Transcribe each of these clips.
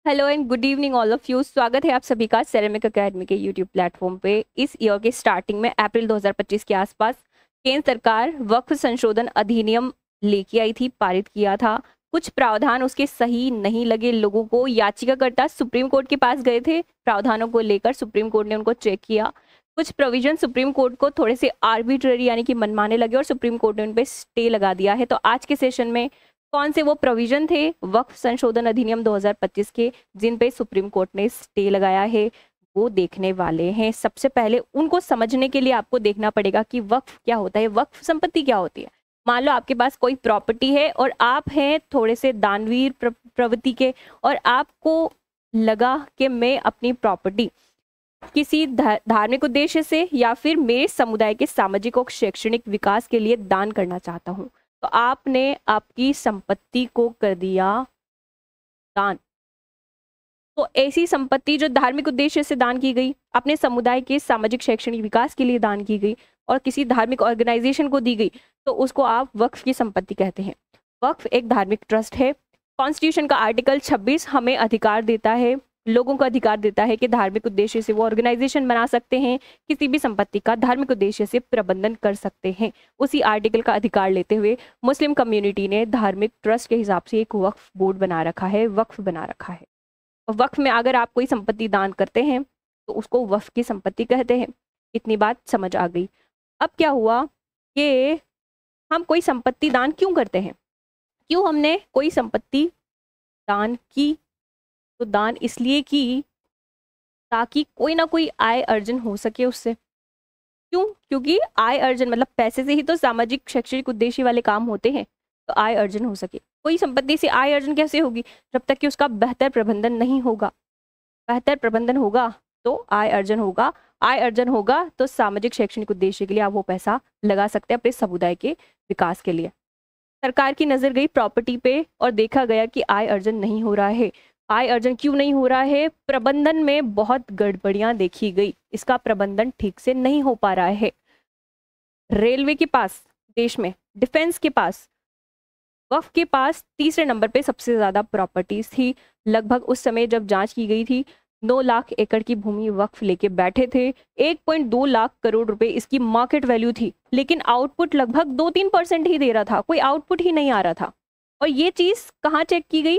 Hello and good evening all of you. स्वागत है आप सभी का सेरेमिक एकेडमी के यूट्यूब प्लेटफॉर्म पे। इस ईयर के स्टार्टिंग में अप्रैल 2025 के आसपास केंद्र सरकार वक्फ संशोधन अधिनियम लेके आई थी, पारित किया था। कुछ प्रावधान उसके सही नहीं लगे लोगों को। याचिकाकर्ता सुप्रीम कोर्ट के पास गए थे प्रावधानों को लेकर। सुप्रीम कोर्ट ने उनको चेक किया। कुछ प्रोविजन सुप्रीम कोर्ट को थोड़े से आर्बिट्ररी यानी कि मनमाने लगे और सुप्रीम कोर्ट ने उन पर स्टे लगा दिया है। तो आज के सेशन में कौन से वो प्रोविजन थे वक्फ संशोधन अधिनियम 2025 के जिन पे सुप्रीम कोर्ट ने स्टे लगाया है, वो देखने वाले हैं। सबसे पहले उनको समझने के लिए आपको देखना पड़ेगा कि वक्फ क्या होता है, वक्फ संपत्ति क्या होती है। मान लो आपके पास कोई प्रॉपर्टी है और आप हैं थोड़े से दानवीर प्रवृत्ति के, और आपको लगा कि मैं अपनी प्रॉपर्टी किसी धार्मिक उद्देश्य से या फिर मेरे समुदाय के सामाजिक और शैक्षणिक विकास के लिए दान करना चाहता हूँ, तो आपने आपकी संपत्ति को कर दिया दान। तो ऐसी संपत्ति जो धार्मिक उद्देश्य से दान की गई, अपने समुदाय के सामाजिक शैक्षणिक विकास के लिए दान की गई और किसी धार्मिक ऑर्गेनाइजेशन को दी गई, तो उसको आप वक्फ की संपत्ति कहते हैं। वक्फ एक धार्मिक ट्रस्ट है। कॉन्स्टिट्यूशन का आर्टिकल 26 हमें अधिकार देता है, लोगों को अधिकार देता है कि धार्मिक उद्देश्य से वो ऑर्गेनाइजेशन बना सकते हैं, किसी भी संपत्ति का धार्मिक उद्देश्य से प्रबंधन कर सकते हैं। उसी आर्टिकल का अधिकार लेते हुए मुस्लिम कम्युनिटी ने धार्मिक ट्रस्ट के हिसाब से एक वक्फ बोर्ड बना रखा है, वक्फ बना रखा है। और वक्फ में अगर आप कोई संपत्ति दान करते हैं तो उसको वक्फ की संपत्ति कहते हैं। इतनी बात समझ आ गई। अब क्या हुआ कि हम कोई संपत्ति दान क्यों करते हैं, क्यों हमने कोई संपत्ति दान की? तो दान इसलिए की ताकि कोई ना कोई आय अर्जन हो सके उससे। क्यों? क्योंकि आय अर्जन मतलब पैसे से ही तो सामाजिक शैक्षणिक उद्देश्य वाले काम होते हैं। तो आय अर्जन हो सके। कोई संपत्ति से आय अर्जन कैसे होगी? जब तक कि उसका बेहतर प्रबंधन नहीं होगा। बेहतर प्रबंधन होगा तो आय अर्जन होगा, आय अर्जन होगा तो सामाजिक शैक्षणिक उद्देश्य के लिए आप वो पैसा लगा सकते हैं अपने समुदाय के विकास के लिए। सरकार की नजर गई प्रॉपर्टी पे और देखा गया कि आय अर्जन नहीं हो रहा है। आय अर्जन क्यों नहीं हो रहा है? प्रबंधन में बहुत गड़बड़ियां देखी गई, इसका प्रबंधन ठीक से नहीं हो पा रहा है। रेलवे के पास देश में, डिफेंस के पास, वक्फ के पास तीसरे नंबर पे सबसे ज्यादा प्रॉपर्टीज थी। लगभग उस समय जब जांच की गई थी 9 लाख एकड़ की भूमि वक्फ लेके बैठे थे। 1.2 लाख करोड़ रुपए इसकी मार्केट वैल्यू थी, लेकिन आउटपुट लगभग 2-3% ही दे रहा था, कोई आउटपुट ही नहीं आ रहा था। और ये चीज कहाँ चेक की गई?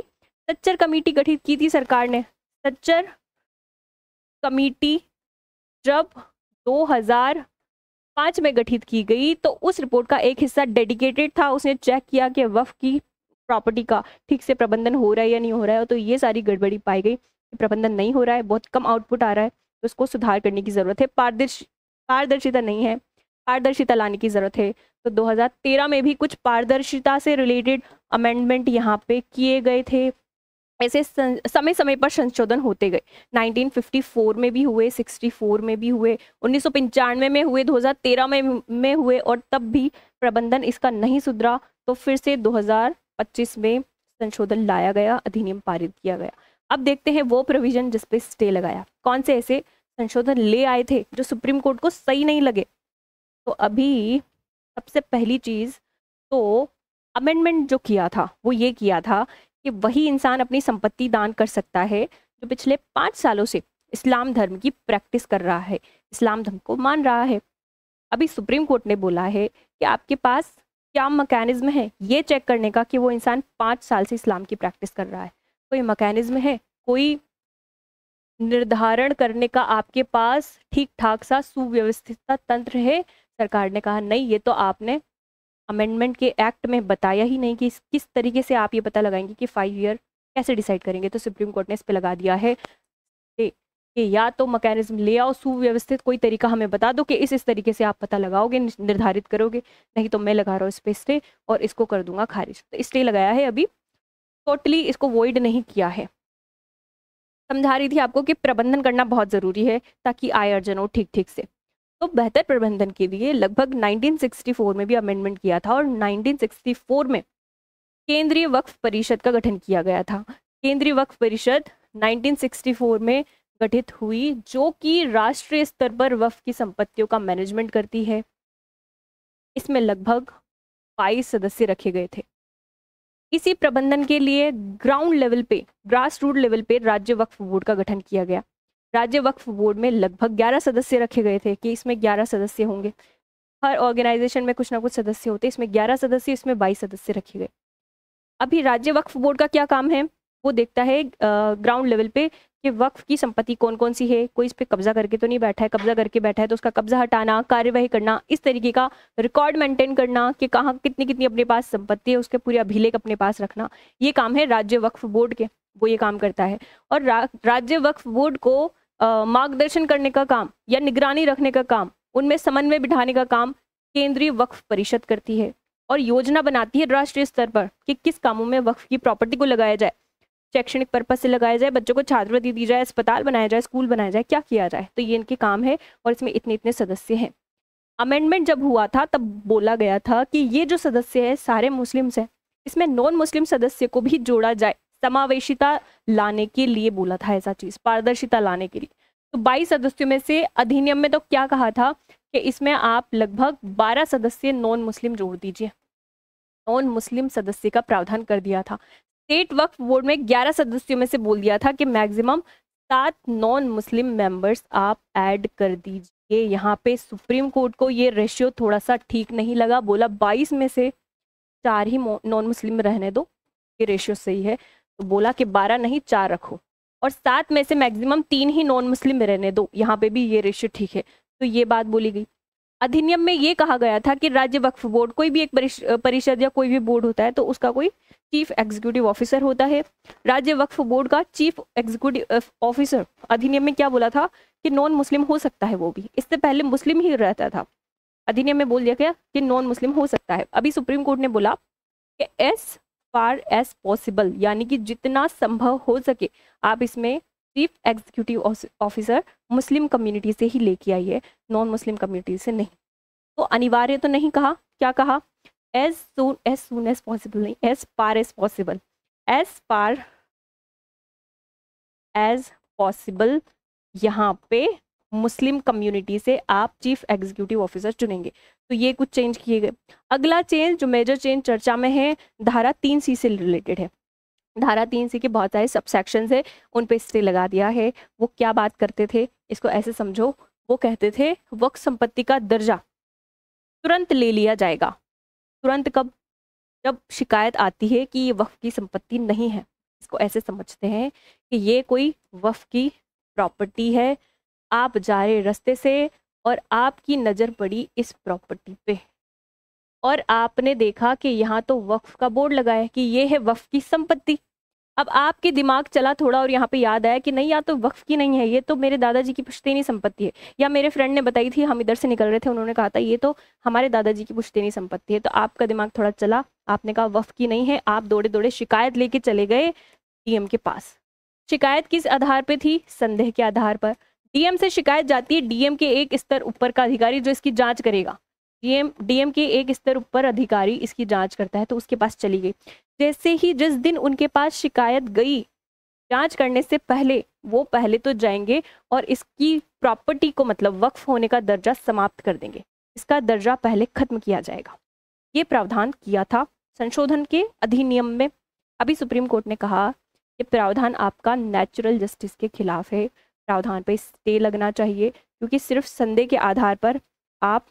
सच्चर कमेटी गठित की थी सरकार ने। सच्चर कमेटी जब 2005 में गठित की गई तो उस रिपोर्ट का एक हिस्सा डेडिकेटेड था। उसने चेक किया कि वक्फ की प्रॉपर्टी का ठीक से प्रबंधन हो रहा है या नहीं हो रहा है। तो ये सारी गड़बड़ी पाई गई कि प्रबंधन नहीं हो रहा है, बहुत कम आउटपुट आ रहा है, तो उसको सुधार करने की जरूरत है। पारदर्शिता नहीं है, पारदर्शिता लाने की जरूरत है। तो 2013 में भी कुछ पारदर्शिता से रिलेटेड अमेंडमेंट यहाँ पे किए गए थे। ऐसे समय समय पर संशोधन होते गए। 1954 में भी हुए, 64 में भी हुए, 1995 में हुए, 2013 में हुए, और तब भी प्रबंधन इसका नहीं सुधरा। तो फिर से 2025 में संशोधन लाया गया, अधिनियम पारित किया गया। अब देखते हैं वो प्रोविजन जिस पे स्टे लगाया। कौन से ऐसे संशोधन ले आए थे जो सुप्रीम कोर्ट को सही नहीं लगे? तो अभी सबसे पहली चीज तो अमेंडमेंट जो किया था वो ये किया था कि वही इंसान अपनी संपत्ति दान कर सकता है जो पिछले 5 सालों से इस्लाम धर्म की प्रैक्टिस कर रहा है, इस्लाम धर्म को मान रहा है। अभी सुप्रीम कोर्ट ने बोला है कि आपके पास क्या मैकेनिज्म है ये चेक करने का कि वो इंसान 5 साल से इस्लाम की प्रैक्टिस कर रहा है? कोई मैकेनिज्म है, कोई निर्धारण करने का आपके पास ठीक ठाक सा सुव्यवस्थित तंत्र है? सरकार ने कहा नहीं, ये तो आपने अमेंडमेंट के एक्ट में बताया ही नहीं कि किस तरीके से आप ये पता लगाएंगे कि 5 ईयर कैसे डिसाइड करेंगे। तो सुप्रीम कोर्ट ने इस पे लगा दिया है कि या तो मैकेनिज्म ले आओ, सुव्यवस्थित कोई तरीका हमें बता दो कि इस तरीके से आप पता लगाओगे, निर्धारित करोगे, नहीं तो मैं लगा रहा हूँ इस पे स्टे और इसको कर दूंगा खारिज। तो स्टे लगाया है, अभी टोटली इसको वॉइड नहीं किया है। समझा रही थी आपको कि प्रबंधन करना बहुत जरूरी है ताकि आय अर्जन हो ठीक ठीक से। तो बेहतर प्रबंधन के लिए लगभग 1964 में भी अमेंडमेंट किया था और 1964 में केंद्रीय वक्फ परिषद का गठन किया गया था। केंद्रीय वक्फ परिषद 1964 में गठित हुई जो कि राष्ट्रीय स्तर पर वक्फ की संपत्तियों का मैनेजमेंट करती है। इसमें लगभग 22 सदस्य रखे गए थे। इसी प्रबंधन के लिए ग्राउंड लेवल पे, ग्रास रूट लेवल पे राज्य वक्फ बोर्ड का गठन किया गया। राज्य वक्फ बोर्ड में लगभग 11 सदस्य रखे गए थे कि इसमें 11 सदस्य होंगे। हर ऑर्गेनाइजेशन में कुछ ना कुछ सदस्य होते, इसमें 11 सदस्य, इसमें 22 सदस्य रखे गए। अभी राज्य वक्फ बोर्ड का क्या काम है, वो देखता है ग्राउंड लेवल पे कि वक्फ की संपत्ति कौन कौन सी है, कोई इस पे कब्जा करके तो नहीं बैठा है, कब्जा करके बैठा है तो उसका कब्जा हटाना, कार्यवाही करना, इस तरीके का रिकॉर्ड मेंटेन करना कि कहाँ कितनी कितनी अपने पास संपत्ति है, उसके पूरे अभिलेख अपने पास रखना, ये काम है राज्य वक्फ बोर्ड के, वो ये काम करता है। और राज्य वक्फ बोर्ड को मार्गदर्शन करने का काम या निगरानी रखने का काम, उनमें समन्वय बिठाने का काम केंद्रीय वक्फ परिषद करती है और योजना बनाती है राष्ट्रीय स्तर पर कि किस कामों में वक्फ की प्रॉपर्टी को लगाया जाए, शैक्षणिक पर्पज से लगाया जाए, बच्चों को छात्रवृत्ति दी जाए, अस्पताल बनाया जाए, स्कूल बनाया जाए, क्या किया जाए। तो ये इनके काम है और इसमें इतने इतने सदस्य हैं। अमेंडमेंट जब हुआ था तब बोला गया था कि ये जो सदस्य है सारे मुस्लिम्स हैं, इसमें नॉन मुस्लिम सदस्य को भी जोड़ा जाए, समावेशिता लाने के लिए बोला था, ऐसा चीज पारदर्शिता लाने के लिए। तो 22 सदस्यों में से अधिनियम में तो क्या कहा था कि इसमें आप लगभग 12 सदस्य नॉन मुस्लिम जोड़ दीजिए, नॉन मुस्लिम सदस्य का प्रावधान कर दिया था। स्टेट वक्फ बोर्ड में 11 सदस्यों में से बोल दिया था कि मैक्सिमम 7 नॉन मुस्लिम मेंबर्स आप ऐड कर दीजिए। यहाँ पे सुप्रीम कोर्ट को ये रेशियो थोड़ा सा ठीक नहीं लगा, बोला 22 में से 4 ही नॉन मुस्लिम रहने दो, ये रेशियो सही है। तो बोला कि 12 नहीं 4 रखो, और 7 में से मैक्सिमम 3 ही नॉन मुस्लिम रहने दो, यहाँ पे भी ये रेशियो ठीक है। तो ये बात बोली गई। अधिनियम में ये कहा गया था कि राज्य वक्फ बोर्ड, कोई भी एक परिषद या कोई भी बोर्ड होता है तो उसका कोई चीफ एग्जीक्यूटिव ऑफिसर होता है। राज्य वक्फ बोर्ड का चीफ एग्जीक्यूटिव ऑफिसर अधिनियम में क्या बोला था कि नॉन मुस्लिम हो सकता है, वो भी इससे पहले मुस्लिम ही रहता था, अधिनियम में बोल दिया गया कि नॉन मुस्लिम हो सकता है। अभी सुप्रीम कोर्ट ने बोला कि एज फार एज पॉसिबल, यानी कि जितना संभव हो सके आप इसमें chief executive officer Muslim community से ही लेके आइए, नॉन मुस्लिम कम्युनिटी से नहीं। तो अनिवार्य तो नहीं कहा, क्या कहा, एज सून एज पॉसिबल नहीं, as far as possible, as far as possible यहाँ पे मुस्लिम कम्युनिटी से आप चीफ एग्जीक्यूटिव ऑफिसर चुनेंगे। तो ये कुछ चेंज किए गए। अगला चेंज जो मेजर चेंज चर्चा में है, धारा 3C से रिलेटेड है। धारा 3C के बहुत सारे सबसेक्शंस है, उन पे स्टे लगा दिया है। वो क्या बात करते थे, इसको ऐसे समझो, वो कहते थे वक्फ संपत्ति का दर्जा तुरंत ले लिया जाएगा। तुरंत कब, जब शिकायत आती है कि ये वक्फ की संपत्ति नहीं है। इसको ऐसे समझते हैं कि ये कोई वक्फ की प्रॉपर्टी है, आप जा रहे रास्ते से और आपकी नज़र पड़ी इस प्रॉपर्टी पे और आपने देखा कि यहाँ तो वक्फ का बोर्ड लगा है कि ये है वक्फ की संपत्ति। अब आपके दिमाग चला थोड़ा और यहाँ पे याद आया कि नहीं, या तो वक्फ की नहीं है, ये तो मेरे दादाजी की पुश्तैनी संपत्ति है, या मेरे फ्रेंड ने बताई थी, हम इधर से निकल रहे थे, उन्होंने कहा था ये तो हमारे दादाजी की पुश्तैनी संपत्ति है। तो आपका दिमाग थोड़ा चला, आपने कहा वक्फ की नहीं है, आप दौड़े दौड़े शिकायत लेके चले गए डीएम के पास। शिकायत किस आधार पर थी, संदेह के आधार पर। डीएम से शिकायत जाती है, डीएम के एक स्तर ऊपर का अधिकारी जो इसकी जांच करेगा, डीएम के एक स्तर ऊपर अधिकारी इसकी जांच करता है, तो उसके पास चली गई। जैसे ही जिस दिन उनके पास शिकायत गई, जांच करने से पहले वो पहले तो जाएंगे और इसकी प्रॉपर्टी को, मतलब वक्फ होने का दर्जा समाप्त कर देंगे, इसका दर्जा पहले खत्म किया जाएगा। ये प्रावधान किया था संशोधन के अधिनियम में। अभी सुप्रीम कोर्ट ने कहा कि प्रावधान आपका नेचुरल जस्टिस के खिलाफ है, प्रावधान पर स्टे लगना चाहिए, क्योंकि सिर्फ संदेह के आधार पर आप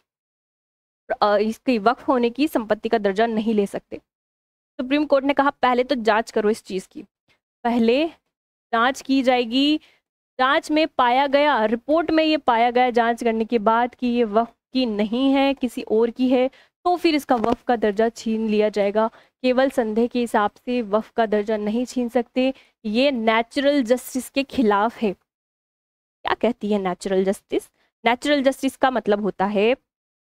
इसकी वक्फ होने की संपत्ति का दर्जा नहीं ले सकते। सुप्रीम कोर्ट ने कहा पहले तो जांच करो इस चीज़ की, पहले जांच की जाएगी, जांच में पाया गया, रिपोर्ट में ये पाया गया जांच करने के बाद कि ये वक्फ की नहीं है, किसी और की है, तो फिर इसका वक्फ का दर्जा छीन लिया जाएगा। केवल संदेह के हिसाब से वक्फ का दर्जा नहीं छीन सकते, ये नेचुरल जस्टिस के खिलाफ है। क्या कहती है नेचुरल जस्टिस? नेचुरल जस्टिस का मतलब होता है,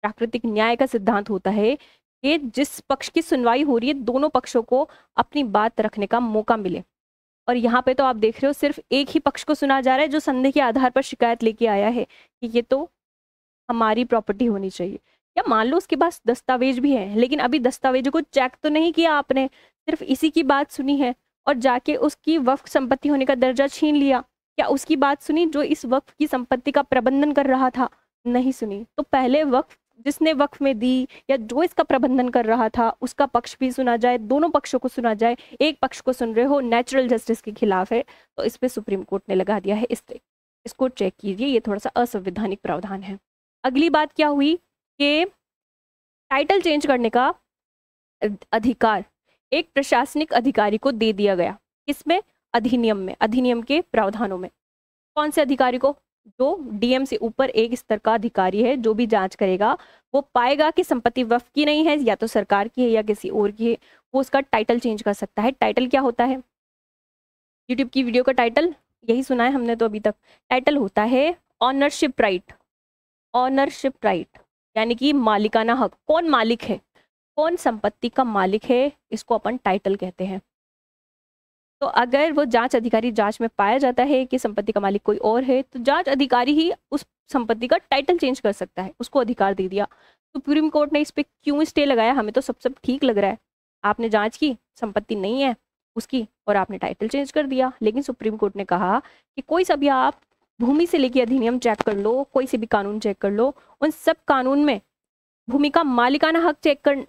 प्राकृतिक न्याय का सिद्धांत होता है कि जिस पक्ष की सुनवाई हो रही है दोनों पक्षों को अपनी बात रखने का मौका मिले। और यहाँ पे तो आप देख रहे हो सिर्फ एक ही पक्ष को सुना जा रहा है जो संदेह के आधार पर शिकायत लेके आया है कि ये तो हमारी प्रॉपर्टी होनी चाहिए। या मान लो उसके पास दस्तावेज भी है, लेकिन अभी दस्तावेजों को चेक तो नहीं किया आपने, सिर्फ इसी की बात सुनी है और जाके उसकी वक्फ संपत्ति होने का दर्जा छीन लिया। क्या उसकी बात सुनी जो इस वक्फ की संपत्ति का प्रबंधन कर रहा था? नहीं सुनी। तो पहले वक्फ जिसने वक्फ में दी या जो इसका प्रबंधन कर रहा था उसका पक्ष भी सुना जाए, दोनों पक्षों को सुना जाए। एक पक्ष को सुन रहे हो, नेचुरल जस्टिस के खिलाफ है, तो इस पे सुप्रीम कोर्ट ने लगा दिया है स्टे। इसको चेक कीजिए, ये थोड़ा सा असंवैधानिक प्रावधान है। अगली बात क्या हुई कि टाइटल चेंज करने का अधिकार एक प्रशासनिक अधिकारी को दे दिया गया। किसमें? अधिनियम में, अधिनियम के प्रावधानों में। कौन से अधिकारी को? जो डीएम से ऊपर एक स्तर का अधिकारी है, जो भी जांच करेगा वो पाएगा कि संपत्ति वक्फ की नहीं है, या तो सरकार की है या किसी और की है, वो उसका टाइटल चेंज कर सकता है। टाइटल क्या होता है? यूट्यूब की वीडियो का टाइटल यही सुना है हमने तो अभी तक। टाइटल होता है ऑनरशिप राइट। ऑनरशिप राइट यानी कि मालिकाना हक। कौन मालिक है, कौन संपत्ति का मालिक है, इसको अपन टाइटल कहते हैं। तो अगर वो जांच अधिकारी जांच में पाया जाता है कि संपत्ति का मालिक कोई और है, तो जांच अधिकारी ही उस संपत्ति का टाइटल चेंज कर सकता है, उसको अधिकार दे दिया। सुप्रीम कोर्ट ने इस पे क्यों स्टे लगाया? हमें तो सब ठीक लग रहा है। आपने जांच की, संपत्ति नहीं है उसकी, और आपने टाइटल चेंज कर दिया। लेकिन सुप्रीम कोर्ट ने कहा कि कोई सा भी आप भूमि से लेकर अधिनियम चेक कर लो, कोई से भी कानून चेक कर लो, उन सब कानून में भूमि का मालिकाना हक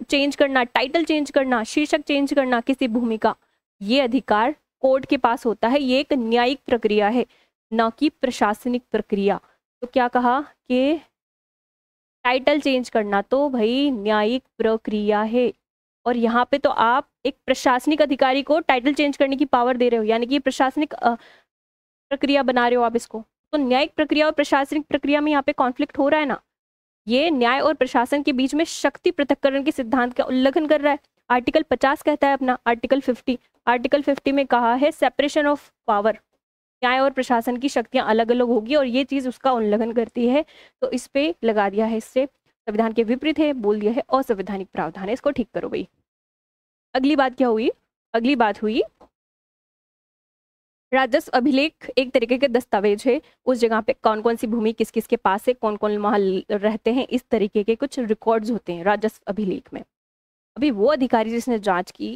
चेंज करना, टाइटल चेंज करना, शीर्षक चेंज करना किसी भूमि का, ये अधिकार कोर्ट के पास होता है। ये एक न्यायिक प्रक्रिया है, ना कि प्रशासनिक प्रक्रिया। तो क्या कहा कि टाइटल चेंज करना तो भाई न्यायिक प्रक्रिया है, और यहाँ पे तो आप एक प्रशासनिक अधिकारी को टाइटल चेंज करने की पावर दे रहे हो, यानी कि प्रशासनिक प्रक्रिया बना रहे हो आप इसको। तो न्यायिक प्रक्रिया और प्रशासनिक प्रक्रिया में यहाँ पे कॉन्फ्लिक्ट हो रहा है ना। ये न्याय और प्रशासन के बीच में शक्ति पृथक्करण के सिद्धांत का उल्लंघन कर रहा है। आर्टिकल 50 कहता है अपना, आर्टिकल 50 में कहा है सेपरेशन ऑफ पावर, न्याय और प्रशासन की शक्तियां अलग अलग होगी, और ये चीज उसका उल्लंघन करती है। तो इस पे लगा दिया है, इससे संविधान के विपरीत है, बोल दिया है असंवैधानिक प्रावधान है, इसको ठीक करो भाई। अगली बात क्या हुई? अगली बात हुई राजस्व अभिलेख एक तरीके के दस्तावेज है। उस जगह पे कौन कौन सी भूमि किस किस के पास है, कौन कौन वहां रहते हैं, इस तरीके के कुछ रिकॉर्ड्स होते हैं राजस्व अभिलेख में। अभी वो अधिकारी जिसने जांच की,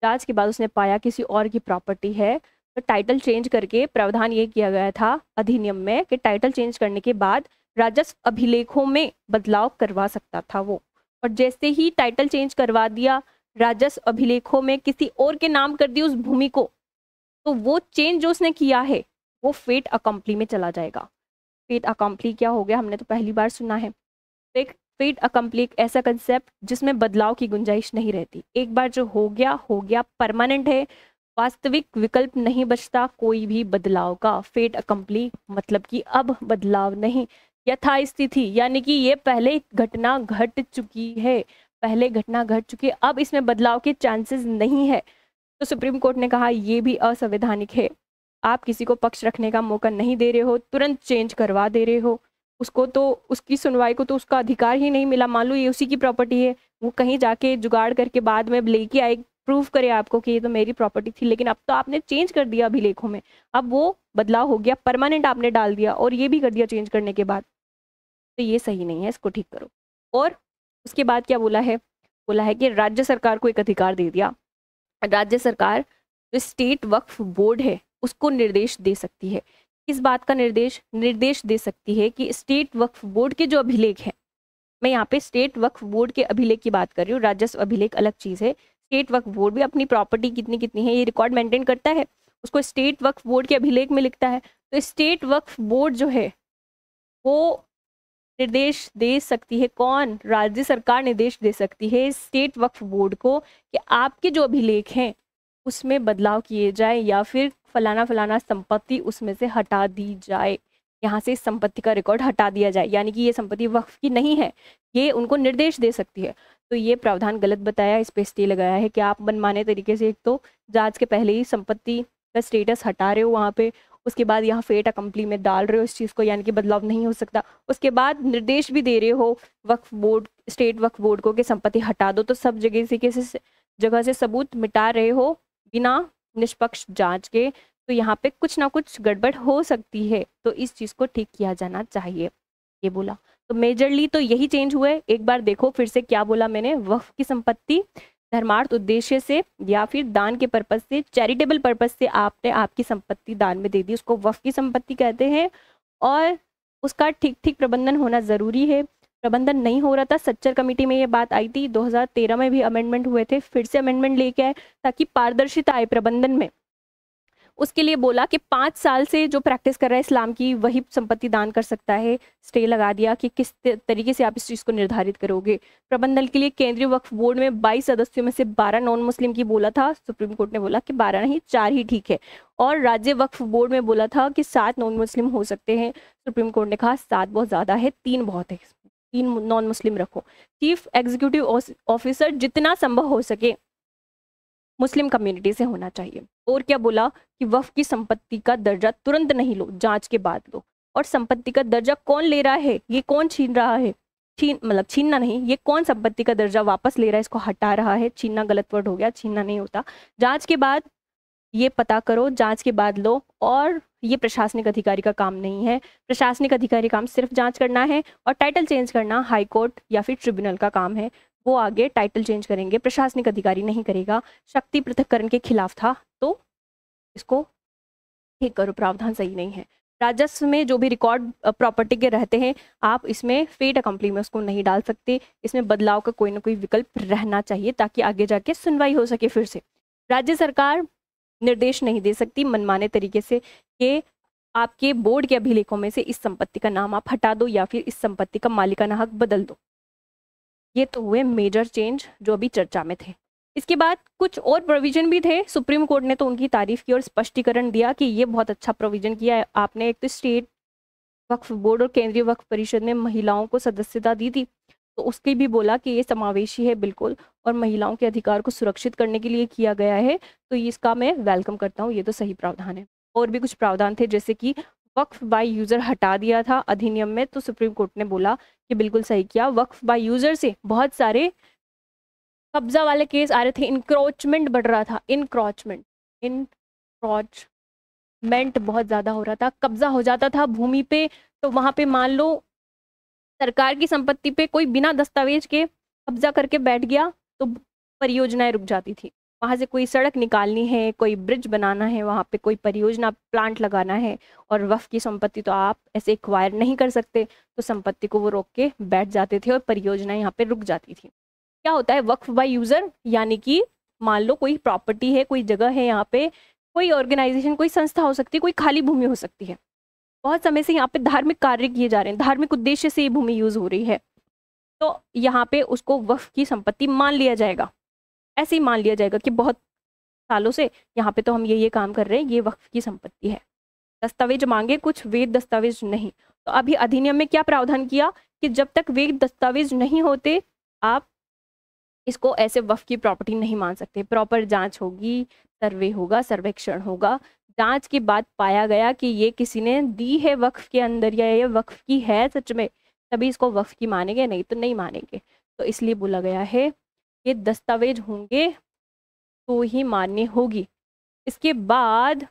जांच के बाद उसने पाया किसी और की प्रॉपर्टी है, तो टाइटल चेंज करके प्रावधान ये किया गया था अधिनियम में कि टाइटल चेंज करने के बाद राजस्व अभिलेखों में बदलाव करवा सकता था वो। और जैसे ही टाइटल चेंज करवा दिया, राजस्व अभिलेखों में किसी और के नाम कर दिया उस भूमि को, तो वो चेंज जो उसने किया है वो फेट अकम्पली में चला जाएगा। फेट अकम्पली क्या हो गया? हमने तो पहली बार सुना है। फेट अकम्पली एक ऐसा कंसेप्ट जिसमें बदलाव की गुंजाइश नहीं रहती। एक बार जो हो गया, परमानेंट है, वास्तविक विकल्प नहीं बचता कोई भी बदलाव का। फेट अकम्पली मतलब कि अब बदलाव नहीं, यथास्थिति, यानी कि ये पहले घटना घट चुकी है, अब इसमें बदलाव के चांसेस नहीं है। तो सुप्रीम कोर्ट ने कहा ये भी असंवैधानिक है। आप किसी को पक्ष रखने का मौका नहीं दे रहे हो, तुरंत चेंज करवा दे रहे हो उसको, तो उसकी सुनवाई को तो उसका अधिकार ही नहीं मिला। मान लो ये उसी की प्रॉपर्टी है, वो कहीं जाके जुगाड़ करके बाद में लेके आए, प्रूफ करे आपको कि ये तो मेरी प्रॉपर्टी थी, लेकिन अब तो आपने चेंज कर दिया अभिलेखों में, अब वो बदलाव हो गया, परमानेंट आपने डाल दिया, और ये भी कर दिया चेंज करने के बाद, तो ये सही नहीं है, इसको ठीक करो। और उसके बाद क्या बोला है? बोला है कि राज्य सरकार को एक अधिकार दे दिया। राज्य सरकार जो स्टेट वक्फ बोर्ड है उसको निर्देश दे सकती है। किस बात का निर्देश दे सकती है? कि स्टेट वक्फ बोर्ड के जो अभिलेख हैं, मैं यहाँ पे स्टेट वक्फ बोर्ड के अभिलेख की बात कर रही हूँ, राजस्व अभिलेख अलग चीज है। स्टेट वक्फ बोर्ड भी अपनी प्रॉपर्टी कितनी कितनी है ये रिकॉर्ड मेंटेन करता है, उसको स्टेट वक्फ बोर्ड के अभिलेख में लिखता है। तो स्टेट वक्फ बोर्ड जो है वो निर्देश दे सकती है। कौन? राज्य सरकार निर्देश दे सकती है स्टेट वक्फ बोर्ड को कि आपके जो अभिलेख हैं उसमें बदलाव किए जाए, या फिर फलाना फलाना संपत्ति उसमें से हटा दी जाए, यहाँ से इस संपत्ति का रिकॉर्ड हटा दिया जाए, यानी कि ये संपत्ति वक्फ की नहीं है, ये उनको निर्देश दे सकती है। तो ये प्रावधान गलत बताया, इस पे स्टे लगाया है कि आप मनमाने तरीके से एक तो जांच के पहले ही संपत्ति का स्टेटस हटा रहे हो वहाँ पे, उसके बाद यहाँ फेट अकम्पली में डाल रहे हो इस चीज़ को, यानी कि बदलाव नहीं हो सकता। उसके बाद निर्देश भी दे रहे हो वक्फ बोर्ड, स्टेट वक्फ बोर्ड को कि संपत्ति हटा दो, तो सब जगह से सबूत मिटा रहे हो बिना निष्पक्ष जांच के, तो यहाँ पे कुछ ना कुछ गड़बड़ हो सकती है, तो इस चीज़ को ठीक किया जाना चाहिए, ये बोला। तो मेजरली तो यही चेंज हुए। एक बार देखो फिर से क्या बोला मैंने, वक्फ की संपत्ति धर्मार्थ उद्देश्य से या फिर दान के पर्पज से, चैरिटेबल पर्पज से आपने आपकी संपत्ति दान में दे दी, उसको वक्फ की संपत्ति कहते हैं, और उसका ठीक ठीक प्रबंधन होना जरूरी है। प्रबंधन नहीं हो रहा था। सच्चर कमेटी में ये बात आई थी, 2013 में भी अमेंडमेंट हुए थे, फिर से अमेंडमेंट लेके आए ताकि पारदर्शिता आए प्रबंधन में। उसके लिए बोला कि 5 साल से जो प्रैक्टिस कर रहा है इस्लाम की वही संपत्ति दान कर सकता है। स्टे लगा दिया कि किस तरीके से आप इस चीज़ को निर्धारित करोगे। प्रबंधन के लिए केंद्रीय वक्फ बोर्ड में 22 सदस्यों में से 12 नॉन मुस्लिम की बोला था, सुप्रीम कोर्ट ने बोला कि 12 नहीं 4 ही ठीक है। और राज्य वक्फ बोर्ड में बोला था कि 7 नॉन मुस्लिम हो सकते हैं, सुप्रीम कोर्ट ने कहा 7 बहुत ज़्यादा है, 3 बहुत है, 3 नॉन मुस्लिम रखो। चीफ एग्जीक्यूटिव ऑफिसर जितना संभव हो सके मुस्लिम कम्युनिटी से होना चाहिए। और क्या बोला कि वक्फ की संपत्ति का दर्जा तुरंत नहीं लो, जांच के बाद लो। और संपत्ति का दर्जा कौन ले रहा है, ये कौन छीन रहा है, छीनना नहीं, ये कौन संपत्ति का दर्जा वापस ले रहा है, इसको हटा रहा है। छीनना गलत वर्ड हो गया, छीनना नहीं होता। जांच के बाद ये पता करो, जांच के बाद लो। और ये प्रशासनिक अधिकारी का काम नहीं है। प्रशासनिक अधिकारी काम सिर्फ जांच करना है और टाइटल चेंज करना हाई कोर्ट या फिर ट्रिब्यूनल का काम है। वो आगे टाइटल चेंज करेंगे, प्रशासनिक अधिकारी नहीं करेगा। शक्ति पृथक्करण के खिलाफ था तो इसको ठीक करो, प्रावधान सही नहीं है। राजस्व में जो भी रिकॉर्ड प्रॉपर्टी के रहते हैं, आप इसमें फेट अकम्पली में उसको नहीं डाल सकते। इसमें बदलाव का कोई ना कोई विकल्प रहना चाहिए ताकि आगे जाके सुनवाई हो सके। फिर से राज्य सरकार निर्देश नहीं दे सकती मनमाने तरीके से कि आपके बोर्ड के अभिलेखों में से इस संपत्ति का नाम आप हटा दो या फिर इस संपत्ति का मालिकाना हक बदल दो। ये तो हुए मेजर चेंज जो अभी चर्चा में थे। इसके बाद कुछ और प्रोविजन भी थे। सुप्रीम कोर्ट ने तो उनकी तारीफ की और स्पष्टीकरण दिया कि ये बहुत अच्छा प्रोविजन किया है आपने। एक तो स्टेट वक्फ बोर्ड और केंद्रीय वक्फ परिषद में महिलाओं को सदस्यता दी थी, तो उसकी भी बोला कि ये समावेशी है बिल्कुल और महिलाओं के अधिकार को सुरक्षित करने के लिए किया गया है, तो इसका मैं वेलकम करता हूँ। ये तो सही प्रावधान है। और भी कुछ प्रावधान थे जैसे कि वक्फ बाय यूज़र हटा दिया था अधिनियम में, तो सुप्रीम कोर्ट ने बोला कि बिल्कुल सही किया। वक्फ बाय यूज़र से बहुत सारे कब्जा वाले केस आ रहे थे, इंक्रोचमेंट बढ़ रहा था, इंक्रोचमेंट बहुत ज़्यादा हो रहा था। कब्जा हो जाता था भूमि पे, तो वहाँ पे मान लो सरकार की संपत्ति पे कोई बिना दस्तावेज के कब्जा करके बैठ गया तो परियोजनाएं रुक जाती थी। वहाँ से कोई सड़क निकालनी है, कोई ब्रिज बनाना है, वहाँ पे कोई परियोजना प्लांट लगाना है और वक्फ की संपत्ति तो आप ऐसे एक्वायर नहीं कर सकते, तो संपत्ति को वो रोक के बैठ जाते थे और परियोजना यहाँ पे रुक जाती थी। क्या होता है वक्फ बाय यूज़र, यानी कि मान लो कोई प्रॉपर्टी है, कोई जगह है, यहाँ पे कोई ऑर्गेनाइजेशन, कोई संस्था हो सकती है, कोई खाली भूमि हो सकती है। बहुत समय से यहाँ पे धार्मिक कार्य किए जा रहे हैं, धार्मिक उद्देश्य से ये भूमि यूज हो रही है, तो यहाँ पे उसको वक्फ की संपत्ति मान लिया जाएगा। ऐसे ही मान लिया जाएगा कि बहुत सालों से यहाँ पे तो हम ये काम कर रहे हैं, ये वक्फ की संपत्ति है। दस्तावेज मांगे कुछ, वेद दस्तावेज नहीं। तो अभी अधिनियम में क्या प्रावधान किया कि जब तक वेद दस्तावेज नहीं होते आप इसको ऐसे वक्फ की प्रॉपर्टी नहीं मान सकते। प्रॉपर जांच होगी, सर्वे होगा, सर्वेक्षण होगा। जांच के बाद पाया गया कि ये किसी ने दी है वक्फ के अंदर या ये वक्फ की है सच में, तभी इसको वक्फ की मानेंगे, नहीं तो नहीं मानेंगे। तो इसलिए बोला गया है कि दस्तावेज होंगे तो ही मान्य होगी। इसके बाद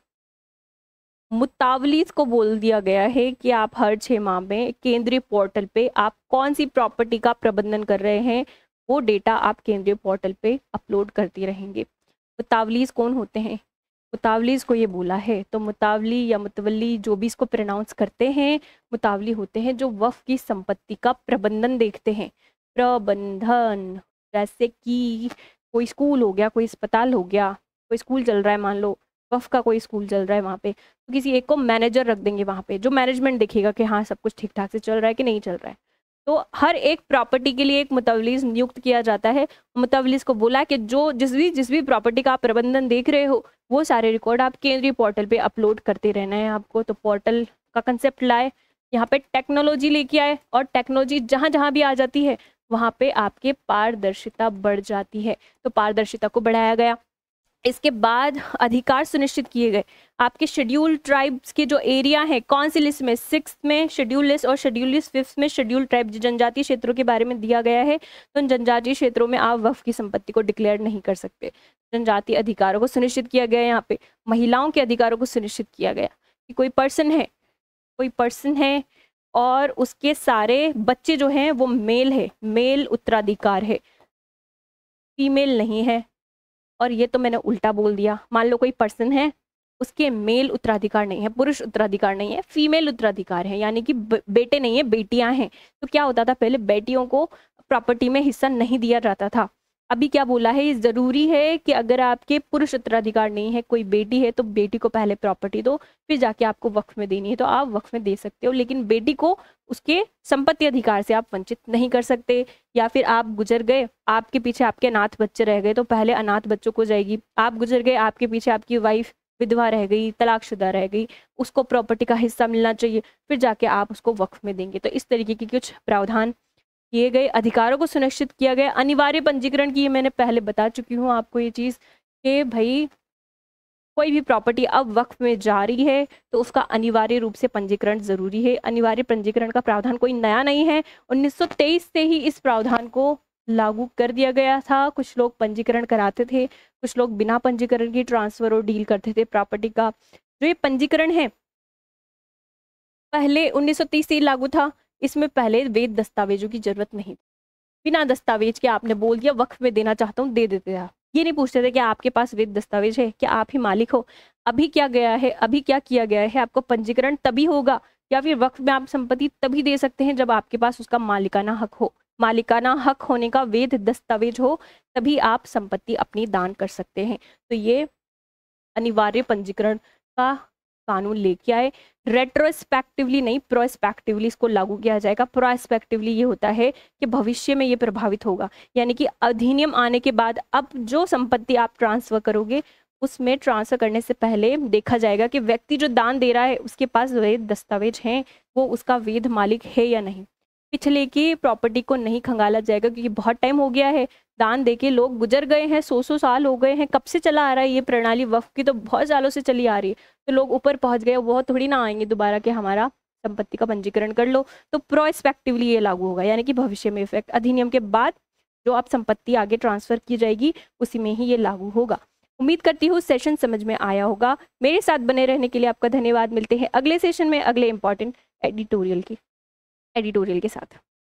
मुतावलीज को बोल दिया गया है कि आप हर 6 माह में केंद्रीय पोर्टल पे आप कौन सी प्रॉपर्टी का प्रबंधन कर रहे हैं वो डेटा आप केंद्रीय पोर्टल पे अपलोड करते रहेंगे। मुतावलीज कौन होते हैं? मुतावलीज को ये बोला है, तो मुतावली या मुतवली जो भी इसको प्रोनाउंस करते हैं, मुतावली होते हैं जो वक्फ की संपत्ति का प्रबंधन देखते हैं। प्रबंधन जैसे कि कोई स्कूल हो गया, कोई अस्पताल हो गया, कोई स्कूल चल रहा है, मान लो वक्फ का कोई स्कूल चल रहा है वहाँ पे, तो किसी एक को मैनेजर रख देंगे वहाँ पे, जो मैनेजमेंट देखेगा कि हाँ सब कुछ ठीक ठाक से चल रहा है कि नहीं चल रहा है। तो हर एक प्रॉपर्टी के लिए एक मुतवलीस नियुक्त किया जाता है। मुतवलीस को बोला कि जो जिस भी प्रॉपर्टी का आप प्रबंधन देख रहे हो वो सारे रिकॉर्ड आप केंद्रीय पोर्टल पे अपलोड करते रहना है आपको। तो पोर्टल का कंसेप्ट लाए, यहाँ पे टेक्नोलॉजी लेके आए, और टेक्नोलॉजी जहाँ जहाँ भी आ जाती है वहाँ पे आपके पारदर्शिता बढ़ जाती है, तो पारदर्शिता को बढ़ाया गया। इसके बाद अधिकार सुनिश्चित किए गए। आपके शेड्यूल ट्राइब्स के जो एरिया है, कौन सी लिस्ट में, 6th में शेड्यूल लिस्ट और शेड्यूल लिस्ट 5th में शेड्यूल ट्राइब जनजातीय क्षेत्रों के बारे में दिया गया है। तो इन जनजातीय क्षेत्रों में आप वक्फ की संपत्ति को डिक्लेयर नहीं कर सकते। जनजातीय अधिकारों को सुनिश्चित किया गया। यहाँ पे महिलाओं के अधिकारों को सुनिश्चित किया गया कि कोई पर्सन है और उसके सारे बच्चे जो हैं वो मेल उत्तराधिकार है, फीमेल नहीं है। और ये तो मैंने उल्टा बोल दिया। मान लो कोई पर्सन है उसके मेल उत्तराधिकार नहीं है, पुरुष उत्तराधिकार नहीं है, फीमेल उत्तराधिकार है, यानी कि बेटे नहीं है, बेटियां हैं। तो क्या होता था, पहले बेटियों को प्रॉपर्टी में हिस्सा नहीं दिया जाता था। अभी क्या बोला है, ये जरूरी है कि अगर आपके पुरुष उत्तराधिकार नहीं है, कोई बेटी है, तो बेटी को पहले प्रॉपर्टी दो, फिर जाके आपको वक्फ में देनी है तो आप वक्फ में दे सकते हो, लेकिन बेटी को उसके संपत्ति अधिकार से आप वंचित नहीं कर सकते। या फिर आप गुजर गए, आपके पीछे आपके अनाथ बच्चे रह गए, तो पहले अनाथ बच्चों को जाएगी। आप गुजर गए, आपके पीछे आपकी वाइफ विधवा रह गई, तलाकशुदा रह गई, उसको प्रॉपर्टी का हिस्सा मिलना चाहिए, फिर जाके आप उसको वक्फ में देंगे। तो इस तरीके के कुछ प्रावधान किए गए, अधिकारों को सुनिश्चित किया गया। अनिवार्य पंजीकरण की मैंने पहले बता चुकी हूँ आपको ये चीज़ कि भाई कोई भी प्रॉपर्टी अब वक्फ में जा रही है तो उसका अनिवार्य रूप से पंजीकरण जरूरी है। अनिवार्य पंजीकरण का प्रावधान कोई नया नहीं है, 1923 से ही इस प्रावधान को लागू कर दिया गया था। कुछ लोग पंजीकरण कराते थे, कुछ लोग बिना पंजीकरण की ट्रांसफर और डील करते थे प्रॉपर्टी का। जो ये पंजीकरण है पहले 1930 से ही लागू था। इसमें पहले वैध दस्तावेजों की जरूरत नहीं थी, बिना दस्तावेज के आपने बोल दिया वक्फ में देना चाहता हूँ, दे देते थे। ये नहीं पूछते थे कि आपके पास वैध दस्तावेज है, क्या आप ही मालिक हो। अभी क्या गया है, अभी क्या किया गया है, आपको पंजीकरण तभी होगा या फिर वक्फ में आप संपत्ति तभी दे सकते हैं जब आपके पास उसका मालिकाना हक हो। मालिकाना हक होने का वैध दस्तावेज हो, तभी आप संपत्ति अपनी दान कर सकते हैं। तो ये अनिवार्य पंजीकरण का कानून लेके आए। रेट्रोस्पेक्टिवली नहीं, प्रोस्पेक्टिवली इसको लागू किया जाएगा। प्रोस्पेक्टिवली ये होता है कि भविष्य में ये प्रभावित होगा, यानी कि अधिनियम आने के बाद अब जो संपत्ति आप ट्रांसफर करोगे उसमें ट्रांसफर करने से पहले देखा जाएगा कि व्यक्ति जो दान दे रहा है उसके पास वैध दस्तावेज हैं, वो उसका वैध मालिक है या नहीं। पिछले की प्रॉपर्टी को नहीं खंगाला जाएगा, क्योंकि बहुत टाइम हो गया है, दान देके लोग गुजर गए हैं, 100 साल हो गए हैं। कब से चला आ रहा है ये प्रणाली, वक्फ की तो बहुत सालों से चली आ रही है। तो लोग ऊपर पहुंच गए, वो थोड़ी ना आएंगे दोबारा कि हमारा संपत्ति का पंजीकरण कर लो। तो प्रोस्पेक्टिवली ये लागू होगा, यानी कि भविष्य में इफेक्ट, अधिनियम के बाद जो आप संपत्ति आगे ट्रांसफर की जाएगी उसी में ही ये लागू होगा। उम्मीद करती हूँ सेशन समझ में आया होगा। मेरे साथ बने रहने के लिए आपका धन्यवाद। मिलते हैं अगले सेशन में अगले इंपॉर्टेंट एडिटोरियल के साथ।